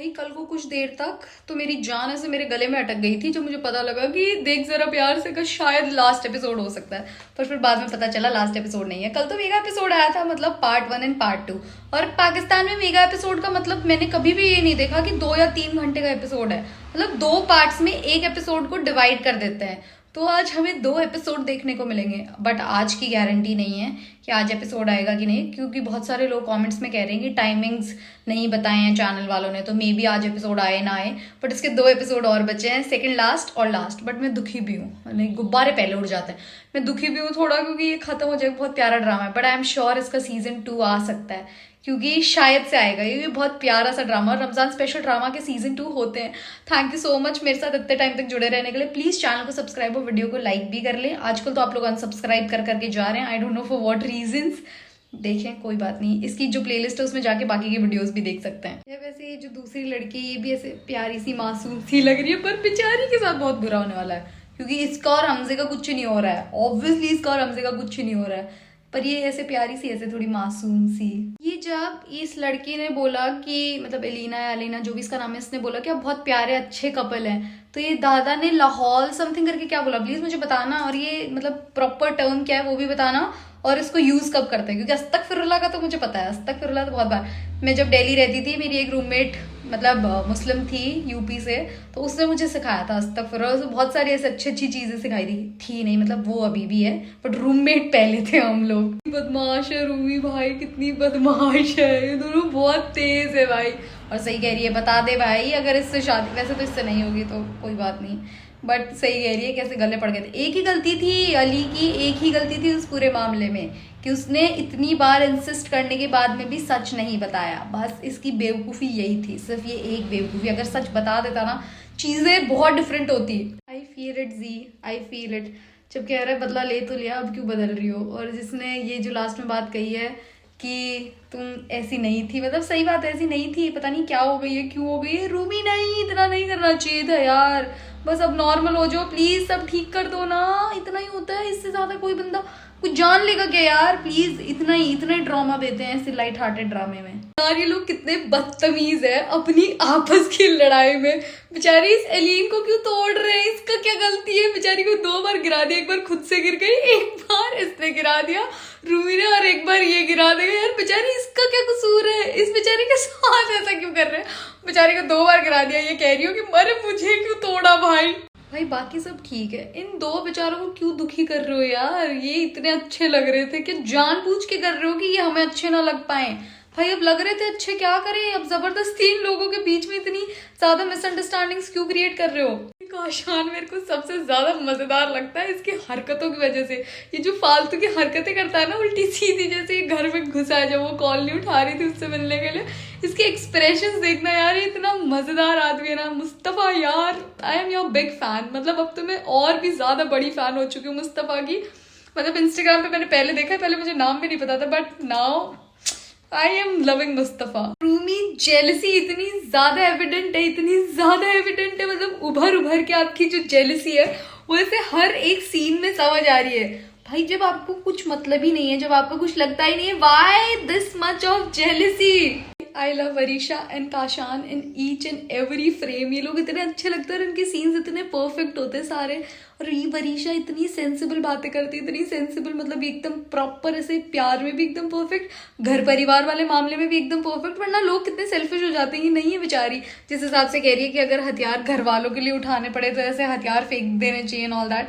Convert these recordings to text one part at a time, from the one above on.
भाई कल को कुछ देर तक तो मेरी जान ऐसे मेरे गले में अटक गई थी जब मुझे पता लगा कि देख जरा प्यार से का शायद लास्ट एपिसोड हो सकता है। पर फिर बाद में पता चला लास्ट एपिसोड नहीं है। कल तो मेगा एपिसोड आया था, मतलब पार्ट 1 एंड पार्ट 2। और पाकिस्तान में मेगा एपिसोड का मतलब मैंने कभी भी ये नहीं देखा कि 2 या 3 घंटे का एपिसोड है। मतलब 2 पार्ट्स में एक एपिसोड को डिवाइड कर देते हैं। तो आज हमें 2 एपिसोड देखने को मिलेंगे, बट आज की गारंटी नहीं है कि आज एपिसोड आएगा कि नहीं, क्योंकि बहुत सारे लोग कमेंट्स में कह रहे हैं कि टाइमिंग्स नहीं बताए हैं चैनल वालों ने, तो मे बी आज एपिसोड आए ना आए। बट इसके 2 एपिसोड और बचे हैं, सेकंड लास्ट और लास्ट। बट मैं दुखी भी हूँ, गुब्बारे पहले उड़ जाते हैं। मैं दुखी भी हूँ थोड़ा, क्योंकि ये खत्म हो जाएगा। बहुत प्यारा ड्रामा है, बट आई एम श्योर इसका सीजन 2 आ सकता है, क्योंकि शायद से आएगा। ये बहुत प्यारा सा ड्रामा, रमजान स्पेशल ड्रामा के सीजन 2 होते हैं। थैंक यू सो मच मेरे साथ इतने टाइम तक जुड़े रहने के लिए। प्लीज चैनल को सब्सक्राइब और वीडियो को लाइक भी कर लें। आजकल तो आप लोग अनसब्सक्राइब कर करके जा रहे हैं, I don't know for what reasons. देखें, कोई बात नहीं, इसकी जो प्लेलिस्ट है उसमें जाके बाकी की वीडियोस भी देख सकते हैं। या वैसे ये जो दूसरी लड़की, ये भी ऐसे प्यारी सी मासूम सी लग रही है, पर बेचारी के साथ बहुत बुरा होने वाला है, क्योंकि इसका और हमजे का कुछ नहीं हो रहा है। ऑब्वियसली इसका और हमजे का कुछ नहीं हो रहा है, पर ये ऐसे प्यारी सी, ऐसे थोड़ी मासूम सी। ये जब इस लड़की ने बोला कि, मतलब एलिना या अलीना जो भी इसका नाम है, इसने बोला कि आप बहुत प्यारे अच्छे कपल हैं, तो ये दादा ने लाहौल समथिंग करके क्या बोला, प्लीज मुझे बताना। और ये मतलब प्रॉपर टर्म क्या है वो भी बताना, और इसको यूज कब करते हैं, क्योंकि अस्तगफिरुल्लाह का तो मुझे पता है। अस्तगफिरुल्लाह तो बहुत बार, मैं जब दिल्ली रहती थी, मेरी एक रूममेट मतलब मुस्लिम थी यूपी से, तो उसने मुझे सिखाया था अस्तगफिरुल्लाह। बहुत सारी ऐसी अच्छी अच्छी चीजें सिखाई थी नहीं, मतलब वो अभी भी है, बट रूममेट पहले थे हम लोग। बदमाश है रूमी भाई, कितनी बदमाश है, ये दोनों बहुत तेज है भाई। और सही कह रही है, बता दे भाई अगर इससे शादी, वैसे तो इससे नहीं होगी तो कोई बात नहीं, बट सही कह रही है, कैसे गले पड़ गए थे। एक ही गलती थी अली की, एक ही गलती थी उस पूरे मामले में, कि उसने इतनी बार इंसिस्ट करने के बाद में भी सच नहीं बताया। बस इसकी बेवकूफ़ी यही थी, सिर्फ ये एक बेवकूफ़ी। अगर सच बता देता ना, चीज़ें बहुत डिफरेंट होती। आई फील इट जी, आई फील इट। जब कह रहा है बदला ले तो लिया, अब क्यों बदल रही हो। और जिसने ये जो लास्ट में बात कही है कि तुम ऐसी नहीं थी, मतलब सही बात है, ऐसी नहीं थी, पता नहीं क्या हो गई है, क्यों हो गई है। रूमी नहीं, इतना नहीं करना चाहिए था यार, बस अब नॉर्मल हो जाओ प्लीज, सब ठीक कर दो ना, इतना ही होता है। इससे ज्यादा कोई बंदा कुछ जान लेगा क्या यार, प्लीज इतना ही ड्रामा देते हैं ऐसे लाइट हार्टेड ड्रामे में। यार ये लोग कितने बदतमीज है अपनी आपस की लड़ाई में। बेचारी इस एलिन को क्यों तोड़ रहे हैं, इसका क्या गलती है। बेचारी को 2 बार गिरा दिया, एक बार खुद से गिर गई, एक बार इसने गिरा दिया रूमी ने, और एक बार ये गिरा देगा। यार बेचारी इसका क्या कसूर है, इस बेचारी के साथ ऐसा क्यों कर रहे हैं। बेचारी को 2 बार गिरा दिया, ये कह रही हो कि मरे मुझे क्यों तोड़ा भाई। भाई बाकी सब ठीक है, इन 2 बेचारों को क्यों दुखी कर रहे हो यार। ये इतने अच्छे लग रहे थे कि जानबूझ के कर रहे हो कि ये हमें अच्छे ना लग पाए। भाई अब लग रहे थे अच्छे, क्या करें अब, जबरदस्ती इन लोगों के बीच में इतनी ज्यादा मिसअंडरस्टैंडिंग्स क्यों क्रिएट कर रहे हो। काशान मेरे को सबसे ज्यादा मजेदार लगता है इसकी हरकतों की वजह से। ये जो फालतू की हरकतें करता है ना, उल्टी सीधी, जैसे ये घर में घुसा है जब वो कॉल नहीं उठा रही थी उससे मिलने के लिए, इसके एक्सप्रेशंस देखना यार, ये इतना मजेदार आदमी है ना मुस्तफा यार। I am your big fan, मतलब अब तो मैं और भी ज्यादा बड़ी फैन हो चुकी हूँ मुस्तफा की। मतलब इंस्टाग्राम पे मैंने पहले देखा है, पहले मुझे नाम भी नहीं पता था, but now I am loving Mustafa. Rumi jealousy इतनी ज्यादा एविडेंट है, इतनी ज्यादा एविडेंट है, मतलब उभर उभर के आपकी जो जेलसी है वो ऐसे हर एक सीन में समझ आ रही है। भाई जब आपको कुछ मतलब ही नहीं है, जब आपको कुछ लगता ही नहीं है, why this much of jealousy. I love Varisha and Kashan in each and every frame. ये लोग इतने अच्छे लगते हैं और इनके सीन्स इतने परफेक्ट होते हैं सारे। और ये वरीशा इतनी सेंसिबल बातें करती है, इतनी सेंसिबल, मतलब एकदम प्रॉपर, ऐसे प्यार में भी एकदम परफेक्ट, घर परिवार वाले मामले में भी एकदम परफेक्ट। वरना लोग कितने सेल्फिश हो जाते हैं। नहीं है बेचारी, जिस हिसाब से कह रही है कि अगर हथियार घर वालों के लिए उठाने पड़े तो ऐसे हथियार फेंक देने चाहिए एंड ऑल दैट,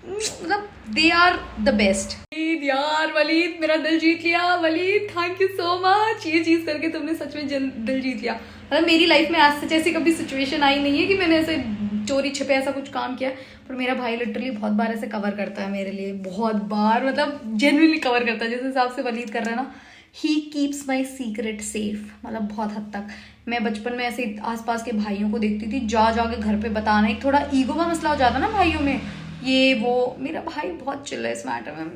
मतलब दे आर द बेस्ट। यार वलीद मेरा दिल जीत लिया, Waleed thank you so much. ये चीज करके तुमने सच में दिल जीत लिया। मतलब मेरी लाइफ में आज सच ऐसी कभी सिचुएशन आई नहीं है कि मैंने ऐसे चोरी छिपे ऐसा कुछ काम किया, पर मेरा भाई लिटरली बहुत बार ऐसे कवर करता है मेरे लिए, बहुत बार, मतलब जेन्युइनली कवर करता है। जिस हिसाब से वलीद कर रहा है ना, he keeps my secret safe, मतलब बहुत हद तक। मैं बचपन में ऐसे आसपास के भाइयों को देखती थी, जा के घर पे बताना, एक थोड़ा ईगो का मसला हो जाता ना भाइयों में, ये वो। मेरा भाई बहुत चिल्ला है इस मैटर में,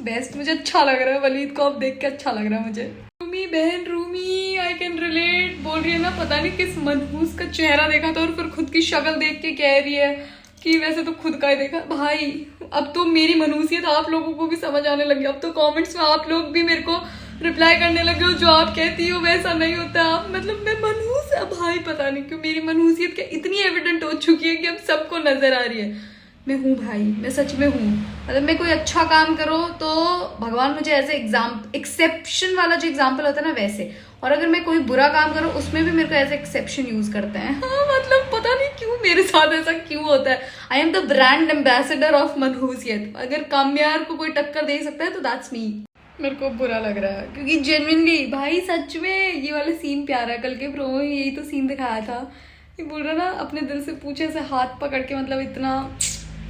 बेस्ट, मुझे अच्छा लग रहा है वलीद को अब देख के, अच्छा लग रहा है मुझे। रूमी बहन रूमी, आई कैन रिलेट, बोल रही है ना, पता नहीं किस मनहूस का चेहरा देखा था और फिर खुद की शक्ल देख के कह रही है कि वैसे तो खुद का ही देखा। भाई अब तो मेरी मनहूसियत आप लोगों को भी समझ आने लगी, अब तो कमेंट्स में आप लोग भी मेरे को रिप्लाई करने लगे हो, जो आप कहती हो वैसा नहीं होता। आप मतलब मैं मनहूस है भाई, पता नहीं क्यों मेरी मनहूसियत क्या इतनी एविडेंट हो चुकी है कि अब सबको नजर आ रही है। मैं हूँ भाई, मैं सच में हूँ। मतलब मैं कोई अच्छा काम करो तो भगवान मुझे ऐसे एक्सेप्शन वाला जो एग्जाम्पल होता है ना वैसे, और अगर मैं कोई बुरा काम करूँ उसमें भी मेरे को एज एक्सेप्शन यूज करते हैं। हाँ मतलब पता नहीं क्यों मेरे साथ ऐसा क्यों होता है। I am the brand ambassador of मनहूसियत। अगर कामयार को कोई टक्कर दे सकता है तो दैट्स मी। मेरे को बुरा लग रहा है क्योंकि जेन्युइनली भाई सच में ये वाला सीन प्यारा है। कल के प्रोमो में यही तो सीन दिखाया था, ये बोल रहा ना अपने दिल से पूछे ऐसे हाथ पकड़ के, मतलब इतना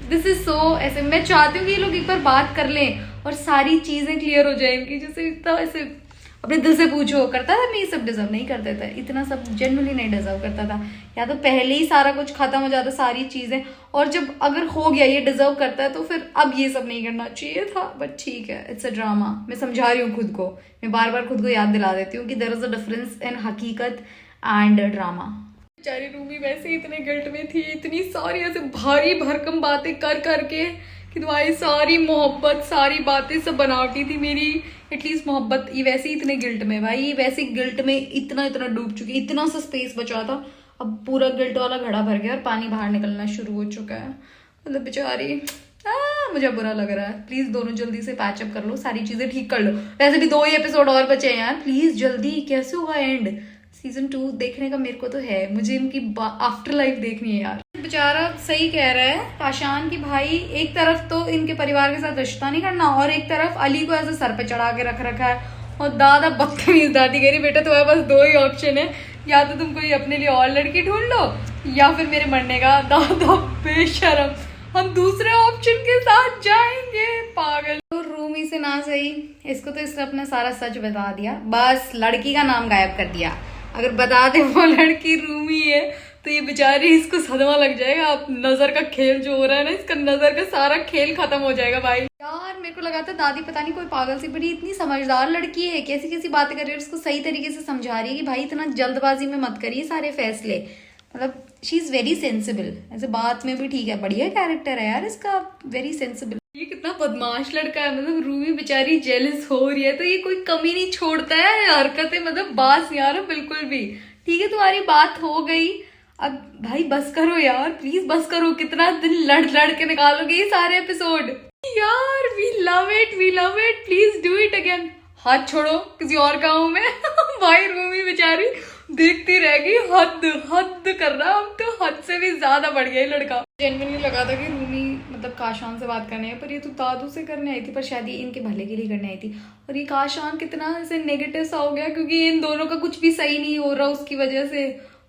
दिस इज सो ऐसे। मैं चाहती हूँ कि ये लोग एक बार बात कर लें और सारी चीजें क्लियर हो जाए इनकी, जैसे इतना ऐसे अपने दिल से पूछो। करता था मैं ये सब डिजर्व नहीं करता था, इतना सब जनरली नहीं डिजर्व करता था, या तो पहले ही सारा कुछ खत्म हो जाता सारी चीजें, और जब अगर हो गया ये डिजर्व करता है तो फिर अब ये सब नहीं करना चाहिए था। बट ठीक है, इट्स अ ड्रामा। मैं समझा रही हूँ खुद को, मैं बार बार खुद को याद दिला देती हूँ कि there is a difference in हकीकत एंड ड्रामा। बेचारी रूमी वैसे ही इतने गिल्ट में थी, इतनी सारी ऐसे भारी भरकम बातें कर करके कि तुम्हारी सारी मोहब्बत सारी बातें सब बनावटी थी मेरी एटलीस्ट मोहब्बत। ये वैसे ही इतने गिल्ट में भाई, ये वैसे गिल्ट में इतना इतना डूब चुकी, इतना सा स्पेस बचा था, अब पूरा गिल्ट वाला घड़ा भर गया और पानी बाहर निकलना शुरू हो चुका है। मतलब बेचारी मुझे बुरा लग रहा है। प्लीज दोनों जल्दी से पैचअप कर लो, सारी चीजें ठीक कर लो। वैसे भी 2 ही एपिसोड और बचे हैं यार, प्लीज जल्दी। कैसे होगा एंड? सीजन 2 देखने का मेरे को तो है, मुझे इनकी आफ्टर लाइफ देखनी है यार। बेचारा सही कह रहा है काशान की भाई, एक तरफ तो इनके परिवार के साथ रिश्ता नहीं करना और एक तरफ अली को ऐसे सर पे चढ़ा के रख रखा है। और दादा बदतमीज दादी कह रही बेटा तुम्हारे पास 2 ही ऑप्शन है, या तो तुम कोई अपने लिए और लड़की ढूंढ लो या फिर मेरे मरने का। दादा बेशरम, हम दूसरे ऑप्शन के साथ जाएंगे। पागल। तो रूमी से ना सही, इसको तो इसने अपना सारा सच बता दिया, बस लड़की का नाम गायब कर दिया। अगर बता दे वो लड़की रूमी है तो ये बेचारी, इसको सदमा लग जाएगा। अब नजर का खेल जो हो रहा है ना, इसका नजर का सारा खेल खत्म हो जाएगा भाई। यार मेरे को लगा था दादी पता नहीं कोई पागल सी, बड़ी इतनी समझदार लड़की है, कैसी कैसी बातें कर रही है, उसको सही तरीके से समझा रही है कि भाई इतना जल्दबाजी में मत करिए सारे फैसले। मतलब शी इज वेरी सेंसिबल, ऐसे बात में भी ठीक है, बढ़िया कैरेक्टर है यार इसका, वेरी सेंसिबल। ये कितना बदमाश लड़का है, मतलब रूमी बेचारी जेलस हो रही है तो ये कोई कमी नहीं छोड़ता है हरकतें, मतलब बात नहीं आ रहा बिल्कुल भी। ठीक है तुम्हारी बात हो गई, अब भाई बस करो यार, प्लीज बस करो। कितना दिन लड़ लड़ के निकालोगे ये सारे एपिसोड यार। We love it, please do it again. हाथ छोड़ो किसी और गाँव में। भाई रूमी बेचारी देखती रहेगी, हद कर रहा, अब तो हद से भी ज्यादा बढ़ गया लड़का। जेन्युइनली लगा था कि रूमी मतलब काशान से बात करने है, पर ये तो दादू से करने आई थी, पर शायद ये इनके भले के लिए करने आई थी। और ये काशान कितना ऐसे नेगेटिव सा हो गया क्योंकि इन दोनों का कुछ भी सही नहीं हो रहा उसकी वजह से।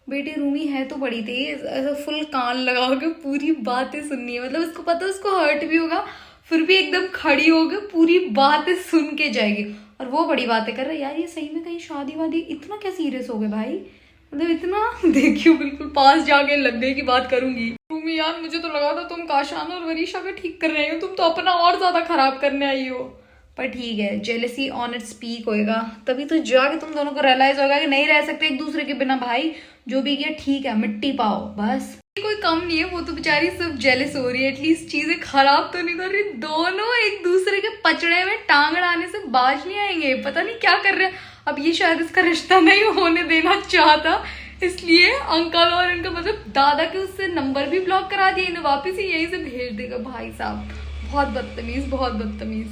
बेटी रूमी है तो बड़ी तेज, ऐसा फुल कान लगा के पूरी बातें सुननी है, मतलब उसको पता है उसको हर्ट भी होगा फिर भी एकदम खड़ी होकर पूरी बातें सुन के जाएगी। और वो बड़ी बातें कर रहा है यार, ये सही में कहीं शादी वादी, इतना क्या सीरियस हो गए भाई, मतलब इतना। देखियो बिल्कुल पास जाके लगने की बात करूंगी। रूमी यार मुझे तो लगा था तुम काशान और वरीशा का ठीक कर रहे हो, तुम तो अपना और ज्यादा खराब करने आई हो। पर ठीक है, जेलसी ऑन इट्स पीक होएगा तभी तो जाके तुम दोनों को रियलाइज होगा कि नहीं रह सकते एक दूसरे के बिना। भाई जो भी किया ठीक है, मिट्टी पाओ बस। कोई कम नहीं है, वो तो बेचारी सब जेलस हो रही है, एटलीस्ट चीजें खराब तो नहीं कर रही। दोनों एक दूसरे के पचड़े में टांग अड़ाने से बाज नहीं आएंगे, पता नहीं क्या कर रहे हैं। अब ये शायद इसका रिश्ता नहीं होने देना चाहता, इसलिए अंकल और इनका मतलब दादा के उससे नंबर भी ब्लॉक करा दिया, इन्हें वापिस ही यहीं से भेज देगा। भाई साहब बहुत बदतमीज, बहुत बदतमीज।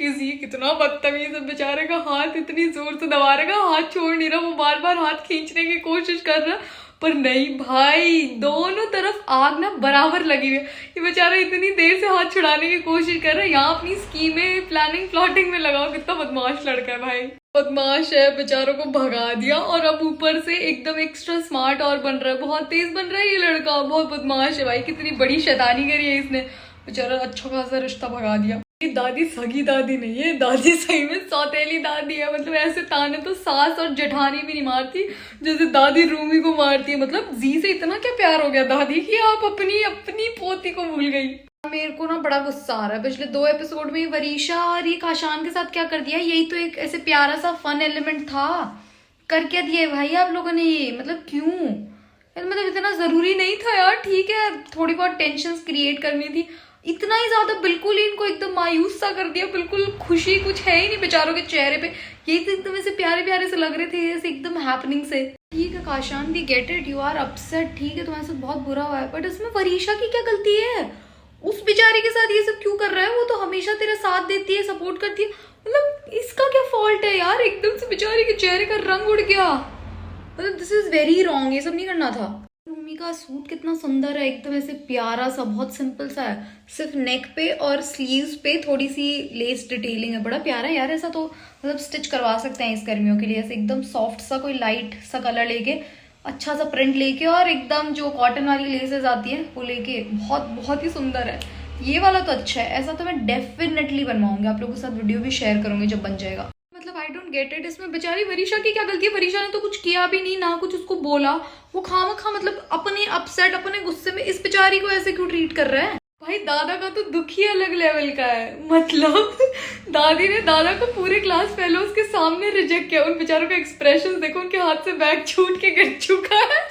ये कितना बदतमीज है, बेचारे का हाथ इतनी जोर से दबा रहेगा, हाथ छोड़ नहीं रहा, वो बार बार हाथ खींचने की कोशिश कर रहा पर नहीं भाई, दोनों तरफ आग ना बराबर लगी हुई है। ये बेचारा इतनी देर से हाथ छुड़ाने की कोशिश कर रहा है, यहाँ अपनी स्कीमें प्लानिंग प्लॉटिंग में लगाओ। कितना बदमाश लड़का है भाई, बदमाश है, बेचारों को भगा दिया और अब ऊपर से एकदम एक्स्ट्रा स्मार्ट और बन रहा है, बहुत तेज बन रहा है ये लड़का, बहुत बदमाश है भाई। कितनी बड़ी शैतानी करी है इसने, बेचारा अच्छा खासा रिश्ता भगा दिया। दादी सगी दादी नहीं है, दादी सही में सौतेली दादी है। मतलब ऐसे ताने तो सास और जेठानी भी नहीं मारती जैसे दादी रूमी को मारती है। मतलब जी से इतना क्या प्यार हो गया दादी की, आप अपनी पोती को भूल गई। मेरे को ना बड़ा गुस्सा आ रहा है, पिछले 2 एपिसोड में वरीशा और ये काशान के साथ क्या कर दिया। यही तो एक ऐसे प्यारा सा फन एलिमेंट था, कर क्या दिया भाई आप लोगों ने ये, मतलब क्यों, मतलब इतना जरूरी नहीं था यार। ठीक है थोड़ी बहुत टेंशन क्रिएट करनी थी, इतना ही ज्यादा बिल्कुल ही इनको एकदम मायूस सा कर दिया, बिल्कुल खुशी कुछ है ही नहीं बेचारों के चेहरे पे। ये तो एकदम ऐसे प्यारे प्यारे से लग रहे थे, ऐसे एकदम हैपनिंग से। ठीक है Kashan, we get it, you are upset, ठीक है तुम्हारे साथ बहुत बुरा हुआ है, बट इसमें वरीशा की क्या गलती है? उस बेचारी के साथ ये सब क्यों कर रहा है? वो तो हमेशा तेरा साथ देती है, सपोर्ट करती है, मतलब इसका क्या फॉल्ट है यार? एकदम से बेचारी के चेहरे का रंग उड़ गया, मतलब दिस इज वेरी रॉन्ग, ये सब नहीं करना था। रूमी का सूट कितना सुंदर है, एकदम ऐसे प्यारा सा, बहुत सिंपल सा है, सिर्फ नेक पे और स्लीव्स पे थोड़ी सी लेस डिटेलिंग है, बड़ा प्यारा है यार। ऐसा तो मतलब स्टिच करवा सकते हैं इस गर्मियों के लिए, ऐसे एकदम सॉफ्ट सा कोई लाइट सा कलर लेके, अच्छा सा प्रिंट लेके, और एकदम जो कॉटन वाली लेसेस आती है वो लेके, बहुत बहुत ही सुंदर है। ये वाला तो अच्छा है, ऐसा तो मैं डेफिनेटली बनवाऊंगी, आप लोगों के साथ वीडियो भी शेयर करूंगी जब बन जाएगा। मतलब आई डोंट गेट इट, इसमें बेचारी वरीशा की क्या गलती है? वरीशा ने तो कुछ किया भी नहीं, ना कुछ उसको बोला, वो खामखा मतलब अपने अपसेट, अपने गुस्से में इस बेचारी को ऐसे क्यों ट्रीट कर रहा है? भाई दादा का तो दुख ही अलग लेवल का है, मतलब दादी ने दादा को पूरे क्लास फेलोज के सामने रिजेक्ट किया। उन बेचारों का एक्सप्रेशन देखो, उनके हाथ से बैग छूट के गिर चुका है,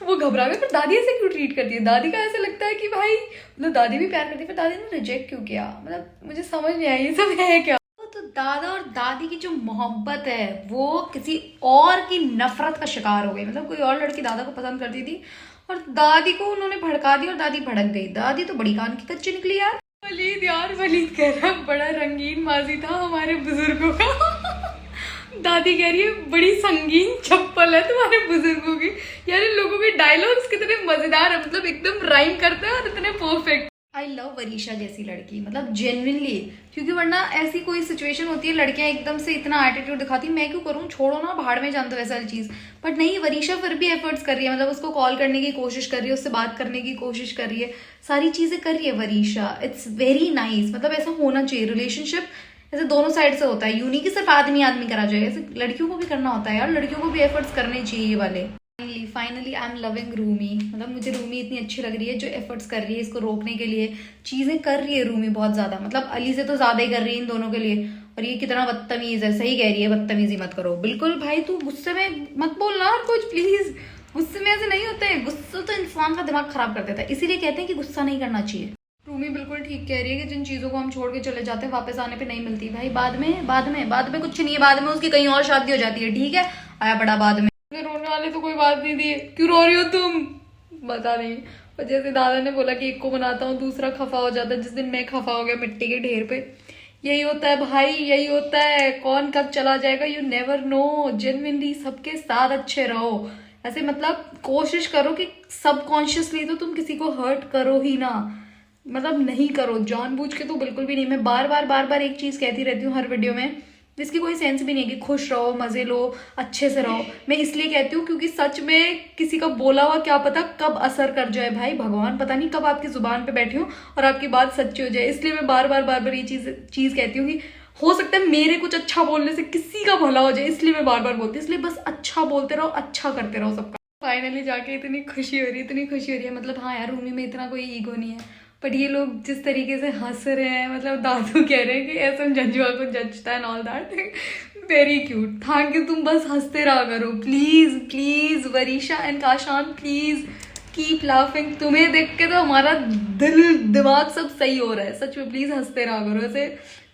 वो घबरा गए। पर दादी ऐसे क्यों ट्रीट करती है? दादी का ऐसा लगता है कि भाई मतलब दादी भी प्यार करती है, पर दादी ने रिजेक्ट क्यों किया? मतलब मुझे समझ नहीं आया ये सब है क्या। तो दादा और दादी की जो मोहब्बत है वो किसी और की नफरत का शिकार हो गई, मतलब कोई और लड़की दादा को पसंद करती थी और दादी को उन्होंने भड़का दिया और दादी भड़क गई। दादी तो बड़ी कान की कच्ची निकली यार। वलीद यार, वलीद कह रहा है बड़ा रंगीन माजी था हमारे बुजुर्गों का दादी कह रही है बड़ी संगीन चप्पल है तुम्हारे बुजुर्गों की। यार इन लोगों के डायलॉग्स कितने मजेदार है, मतलब एकदम राइम करते हैं और इतने परफेक्ट। आई लव वरीशा जैसी लड़की, मतलब जेन्युइनली, क्योंकि वरना ऐसी कोई सिचुएशन होती है लड़कियां एकदम से इतना एटीट्यूड दिखाती, मैं क्यों करूं, छोड़ो ना, भाड़ में जान दो ऐसा चीज। बट नहीं, वरीशा फिर भी एफर्ट्स कर रही है, मतलब उसको कॉल करने की कोशिश कर रही है, उससे बात करने की कोशिश कर रही है, सारी चीजें कर रही है वरीशा। इट्स वेरी नाइस, मतलब ऐसा होना चाहिए रिलेशनशिप, ऐसे दोनों साइड से होता है, यूनी की सिर्फ आदमी आदमी करा जाए, ऐसे लड़कियों को भी करना होता है यार, लड़कियों को भी एफर्ट्स करने चाहिए ये वाले। Finally I am loving Rumi, मतलब मुझे रूमी इतनी अच्छी लग रही है जो एफर्ट्स कर रही है इसको रोकने के लिए, चीजें कर रही है रूमी बहुत ज्यादा, मतलब अली से तो ज्यादा ही कर रही है इन दोनों के लिए। और ये कितना बदतमीज है, सही कह रही है, बदतमीजी मत करो बिल्कुल। भाई तू गुस्से में मत बोलना कुछ प्लीज, गुस्से में ऐसे नहीं होते हैं, गुस्सा तो इंसान का दिमाग खराब कर देता है, इसीलिए कहते हैं कि गुस्सा नहीं करना चाहिए। रूमी बिल्कुल ठीक कह रही है कि जिन चीजों को हम छोड़ के चले जाते हैं वापस आने पे नहीं मिलती भाई, बाद में कुछ नहीं है, बाद में उसकी कहीं और शादी हो जाती है, ठीक है, आया बड़ा बाद में। रोने वाले तो कोई बात नहीं थी, क्यों रो रही हो तुम? बता नहीं, और जैसे दादा ने बोला कि एक को मनाता हूँ दूसरा खफा हो जाता है, जिस दिन मैं खफा हो गया मिट्टी के ढेर पे, यही होता है भाई, यही होता है, कौन कब चला जाएगा यू नेवर नो। जेन्युइनली सबके साथ अच्छे रहो, ऐसे मतलब कोशिश करो कि सबकॉन्शियसली तो तुम किसी को हर्ट करो ही ना, मतलब नहीं करो, जानबूझ के तो बिल्कुल भी नहीं। मैं बार बार एक चीज कहती रहती हूँ हर वीडियो में, जिसकी कोई सेंस भी नहीं है कि खुश रहो, मजे लो, अच्छे से रहो। मैं इसलिए कहती हूँ क्योंकि सच में किसी का बोला हुआ क्या पता कब असर कर जाए भाई, भगवान पता नहीं कब आपकी जुबान पे बैठी हो और आपकी बात सच्ची हो जाए। इसलिए मैं बार बार ये चीज कहती हूँ कि हो सकता है मेरे कुछ अच्छा बोलने से किसी का भला हो जाए, इसलिए मैं बार बोलती हूँ। इसलिए बस अच्छा बोलते रहो, अच्छा करते रहो सबका। फाइनली जाके इतनी खुशी हो रही है, मतलब हाँ यार रूमी में इतना कोई ईगो नहीं है, बट ये लोग जिस तरीके से हंस रहे हैं, मतलब दादू कह रहे हैं कि ऐसा जजुआ को जजता है all that, very cute. Thank you, तुम बस हंसते रहा करो please please, Varisha and Kashan please keep laughing. तुम्हें देख के तो हमारा दिल दिमाग सब सही हो रहा है, सच में प्लीज हंसते रहा करो, ऐसे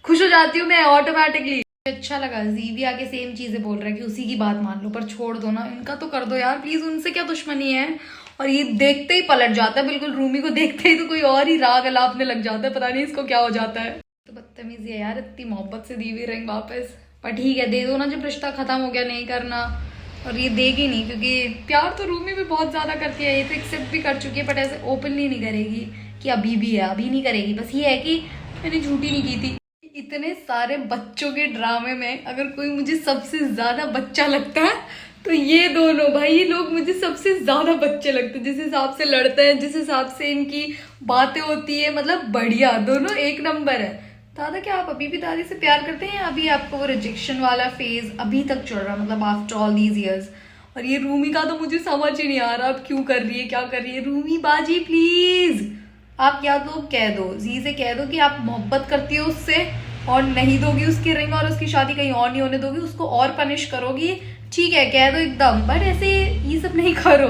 खुश हो जाती हूँ मैं ऑटोमेटिकली। अच्छा लगा जी भी आके सेम चीजें बोल रहा है कि उसी की बात मान लो, पर छोड़ दो ना, इनका तो कर दो यार प्लीज, उनसे क्या दुश्मनी है। और ये देखते ही पलट जाता है बिल्कुल, रूमी को देखते ही तो कोई और ही राग अलापने लग जाता है, पता नहीं इसको क्या हो जाता है। तो बदतमीजी है यार, इतनी मोहब्बत से दी हुई रिंग वापस, पर ठीक है दे दो ना, जब रिश्ता खत्म हो गया नहीं करना। और ये देगी नहीं क्योंकि प्यार तो रूमी भी बहुत ज्यादा करती है, ये तो एक्सेप्ट भी कर चुकी है, बट ऐसे ओपनली नहीं करेगी कि अभी भी है, अभी नहीं करेगी। बस ये है कि मैंने झूठी नहीं की थी। इतने सारे बच्चों के ड्रामे में अगर कोई मुझे सबसे ज्यादा बच्चा लगता है तो ये दोनों भाई, ये लोग मुझे सबसे ज्यादा बच्चे लगते हैं, जिस हिसाब से लड़ते हैं, जिस हिसाब से इनकी बातें होती है, मतलब बढ़िया, दोनों एक नंबर है। दादा क्या आप अभी भी दादी से प्यार करते हैं, अभी आपको वो रिजेक्शन वाला फेज अभी तक चल रहा, मतलब आफ्टर ऑल दीज इयर्स? और ये रूमी का तो मुझे समझ ही नहीं आ रहा अब क्यों कर रही है, क्या कर रही है। रूमी बाजी प्लीज, आप या तो कह दो, जी से कह दो कि आप मोहब्बत करती हो उससे और नहीं दोगी उसकी रिंग और उसकी शादी कहीं और नहीं होने दोगी, उसको और पनिश करोगी, ठीक है कह दो एकदम, बट ऐसे ये सब नहीं करो।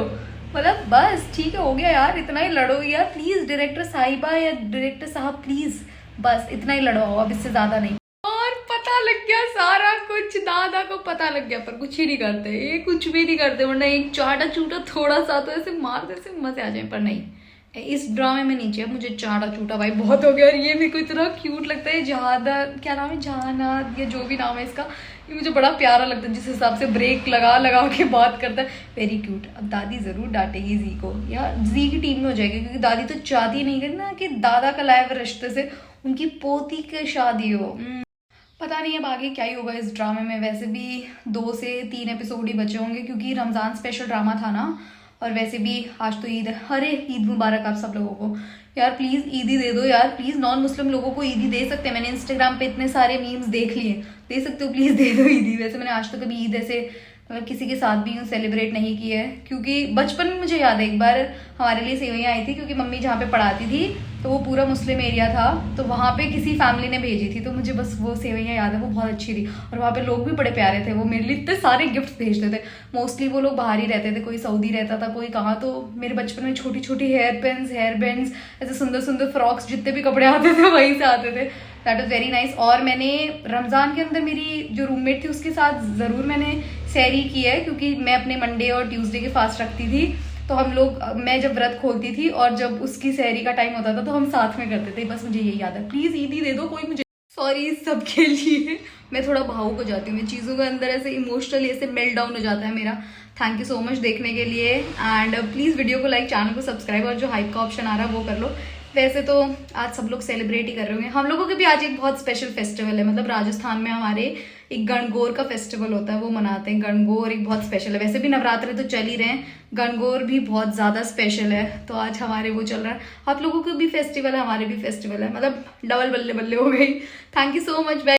मतलब बस ठीक है, हो गया यार, इतना ही लड़ो यार प्लीज, डायरेक्टर साहिबा या डायरेक्टर साहब प्लीज, बस इतना ही लड़ो, अब इससे ज्यादा नहीं। और पता लग गया सारा कुछ, दादा को पता लग गया, पर कुछ ही नहीं करते ये, कुछ भी नहीं करते, वरना एक चाटा चूटा थोड़ा सा तो ऐसे मार दे, ऐसे मजे आ जाए, पर नहीं, इस ड्रामे में नहीं चाहिए मुझे चाटा चूटा, भाई बहुत हो गया। और ये मेरे को इतना क्यूट लगता है, जहादा क्या नाम है, जहानाद या जो भी नाम है इसका, ये मुझे बड़ा प्यारा लगता है, जिस हिसाब से ब्रेक लगा लगा के बात करता है, वेरी क्यूट। अब दादी जरूर डांटेगी जी को, या जी की टीम में हो जाएगी, क्योंकि दादी तो चाहती नहीं करती ना कि दादा का लाए हुए रिश्ते से उनकी पोती की शादी हो। पता नहीं अब आगे क्या ही होगा इस ड्रामे में। वैसे भी 2 से 3 एपिसोड ही बचे होंगे, क्योंकि रमज़ान स्पेशल ड्रामा था ना, और वैसे भी आज तो ईद है। अरे ईद मुबारक आप सब लोगों को यार, प्लीज़ ईदी दे दो यार, प्लीज़ नॉन मुस्लिम लोगों को ईदी दे सकते हैं, मैंने इंस्टाग्राम पे इतने सारे मीम्स देख लिए, दे सकते हो प्लीज़ दे दो ईदी। वैसे मैंने आज तक कभी ईद ऐसे किसी के साथ भी यूँ सेलिब्रेट नहीं की है, क्योंकि बचपन में मुझे याद है एक बार हमारे लिए सेवइयाँ आई थी, क्योंकि मम्मी जहाँ पे पढ़ाती थी तो वो पूरा मुस्लिम एरिया था, तो वहाँ पे किसी फैमिली ने भेजी थी, तो मुझे बस वो सेवइयाँ याद है, वो बहुत अच्छी थी। और वहाँ पे लोग भी बड़े प्यारे थे, वो मेरे लिए इतने सारे गिफ्ट भेजते थे। मोस्टली वो लोग बाहर ही रहते थे, कोई सऊदी रहता था, कोई कहाँ, तो मेरे बचपन में छोटी छोटी हेयर पेन्स, हेयर बैंड्स, ऐसे सुंदर सुंदर फ्रॉक्स, जितने भी कपड़े आते थे वहीं से आते थे। That was very nice. और मैंने रमज़ान के अंदर मेरी जो रूममेट थी उसके साथ ज़रूर मैंने सैरी की है, क्योंकि मैं अपने मंडे और ट्यूसडे के फास्ट रखती थी, तो हम लोग, मैं जब व्रत खोलती थी और जब उसकी सहरी का टाइम होता था तो हम साथ में करते थे। बस मुझे यही याद है, प्लीज़ ईदी दे दो कोई मुझे। सॉरी इस सब के लिए, मैं थोड़ा भावुक हो जाती हूँ, मैं चीज़ों के अंदर ऐसे इमोशनली ऐसे मेल्ट डाउन हो जाता है मेरा। थैंक यू सो मच देखने के लिए, एंड प्लीज़ वीडियो को लाइक, चैनल को सब्सक्राइब, और जो हाइप का ऑप्शन आ रहा है वो कर लो। वैसे तो आज सब लोग सेलिब्रेट ही कर रहे होंगे, हम लोगों के भी आज एक बहुत स्पेशल फेस्टिवल है, मतलब राजस्थान में हमारे एक गणगौर का फेस्टिवल होता है, वो मनाते हैं। गणगौर एक बहुत स्पेशल है, वैसे भी नवरात्रे तो चल ही रहे हैं, गणगौर भी बहुत ज़्यादा स्पेशल है, तो आज हमारे वो चल रहा है। आप लोगों को भी फेस्टिवल है, हमारे भी फेस्टिवल है, मतलब डबल बल्ले बल्ले हो गई। Thank you so much.